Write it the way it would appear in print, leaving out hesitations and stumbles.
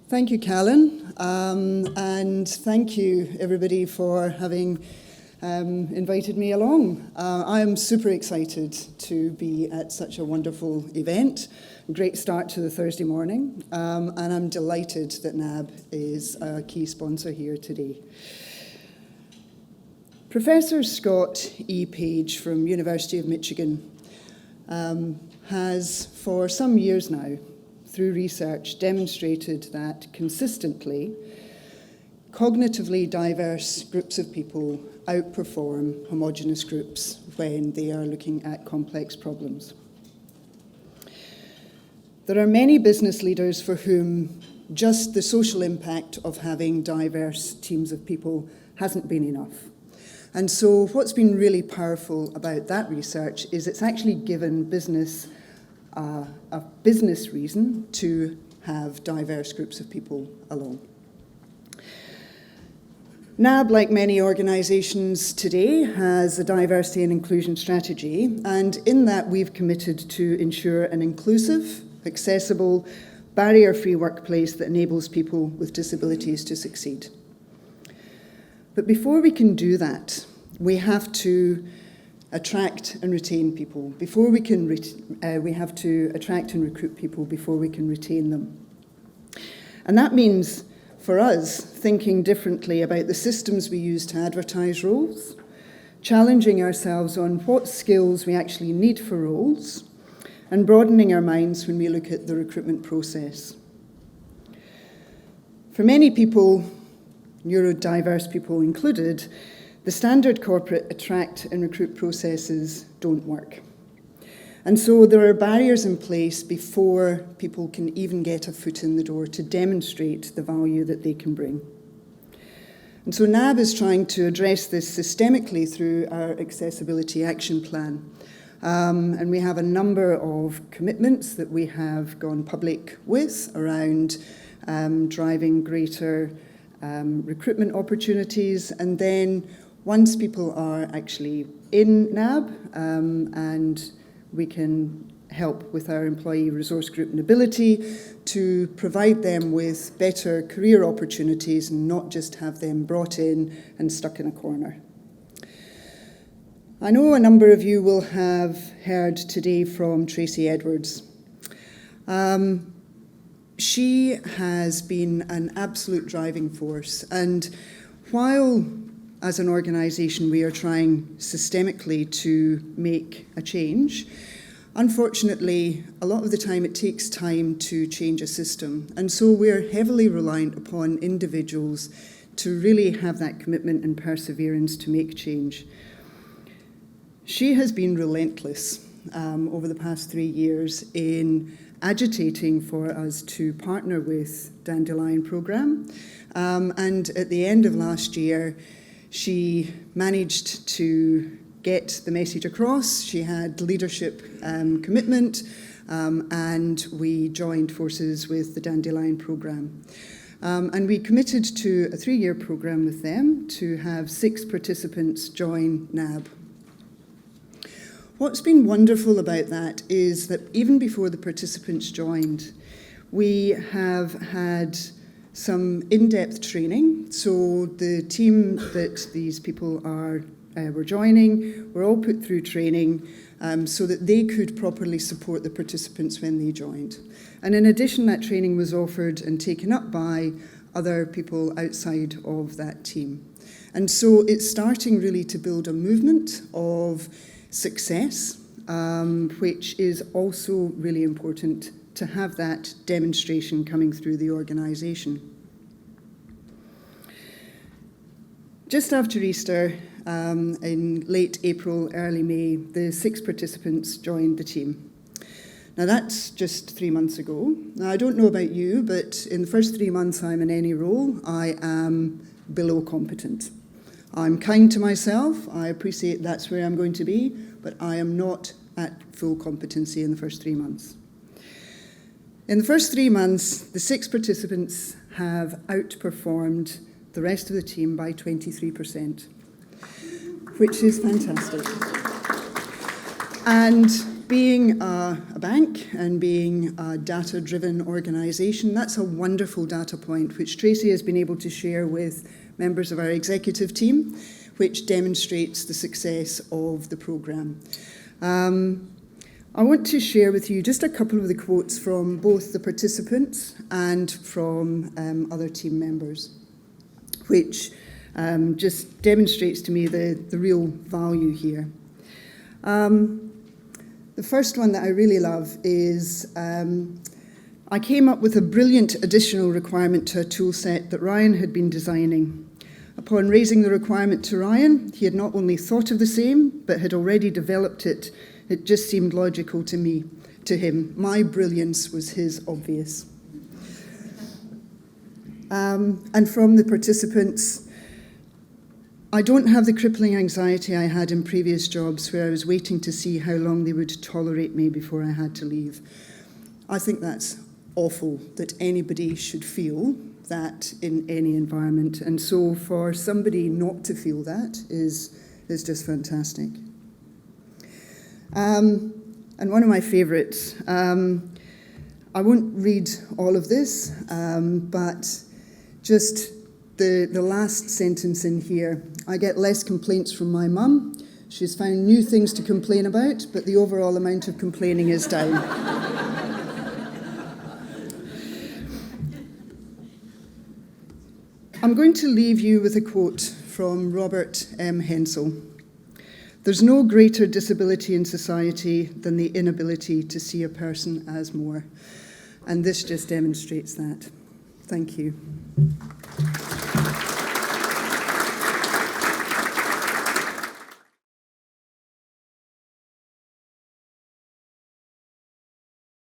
Thank you, Callan, and thank you, everybody, for having invited me along. I am super excited to be at such a wonderful event. Great start to the Thursday morning, and I'm delighted that NAB is a key sponsor here today. Professor Scott E. Page from University of Michigan has, for some years now, through research, demonstrated that consistently, cognitively diverse groups of people outperform homogeneous groups when they are looking at complex problems. There are many business leaders for whom just the social impact of having diverse teams of people hasn't been enough. And so what's been really powerful about that research is it's actually given business a business reason to have diverse groups of people along. NAB, like many organisations today, has a diversity and inclusion strategy, and in that we've committed to ensure an inclusive, accessible, barrier-free workplace that enables people with disabilities to succeed. But before we can do that, we have to attract and retain people. We have to attract and recruit people before we can retain them. And that means, for us, thinking differently about the systems we use to advertise roles, challenging ourselves on what skills we actually need for roles, and broadening our minds when we look at the recruitment process. For many people, neurodiverse people included, the standard corporate attract and recruit processes don't work. And so there are barriers in place before people can even get a foot in the door to demonstrate the value that they can bring. And so NAB is trying to address this systemically through our Accessibility Action Plan. And we have a number of commitments that we have gone public with around driving greater recruitment opportunities, and then once people are actually in NAB and we can help with our employee resource group NABility to provide them with better career opportunities and not just have them brought in and stuck in a corner. I know a number of you will have heard today from Tracy Edwards. She has been an absolute driving force, and while as an organisation we are trying systemically to make a change, unfortunately a lot of the time it takes time to change a system, and so we're heavily reliant upon individuals to really have that commitment and perseverance to make change. She has been relentless over the past 3 years in agitating for us to partner with Dandelion Programme. And at the end of last year, she managed to get the message across. She had leadership commitment, and we joined forces with the Dandelion Programme. And we committed to a 3-year programme with them to have 6 participants join NAB. What's been wonderful about that is that even before the participants joined, we have had some in-depth training. So the team that these people were joining were all put through training so that they could properly support the participants when they joined. And in addition, that training was offered and taken up by other people outside of that team. And so it's starting really to build a movement of success, which is also really important to have that demonstration coming through the organisation. Just after Easter, in late April, early May, the 6 participants joined the team. Now that's just 3 months ago. Now I don't know about you, but in the first 3 months I'm in any role, I am below competent. I'm kind to myself, I appreciate that's where I'm going to be, but I am not at full competency in the first 3 months. In the first 3 months, the 6 participants have outperformed the rest of the team by 23%, which is fantastic. And being a bank and being a data-driven organisation, that's a wonderful data point, which Tracy has been able to share with members of our executive team, which demonstrates the success of the programme. I want to share with you just a couple of the quotes from both the participants and from other team members, which just demonstrates to me the real value here. The first one that I really love is, I came up with a brilliant additional requirement to a tool set that Ryan had been designing. Upon raising the requirement to Ryan, he had not only thought of the same, but had already developed it. It just seemed logical to him. My brilliance was his obvious. And from the participants, I don't have the crippling anxiety I had in previous jobs where I was waiting to see how long they would tolerate me before I had to leave. I think that's awful that anybody should feel that in any environment. And so for somebody not to feel that is just fantastic. And one of my favourites, I won't read all of this, but just the last sentence in here. I get less complaints from my mum. She's found new things to complain about, but the overall amount of complaining is down. I'm going to leave you with a quote from Robert M. Hensel. There's no greater disability in society than the inability to see a person as more. And this just demonstrates that. Thank you.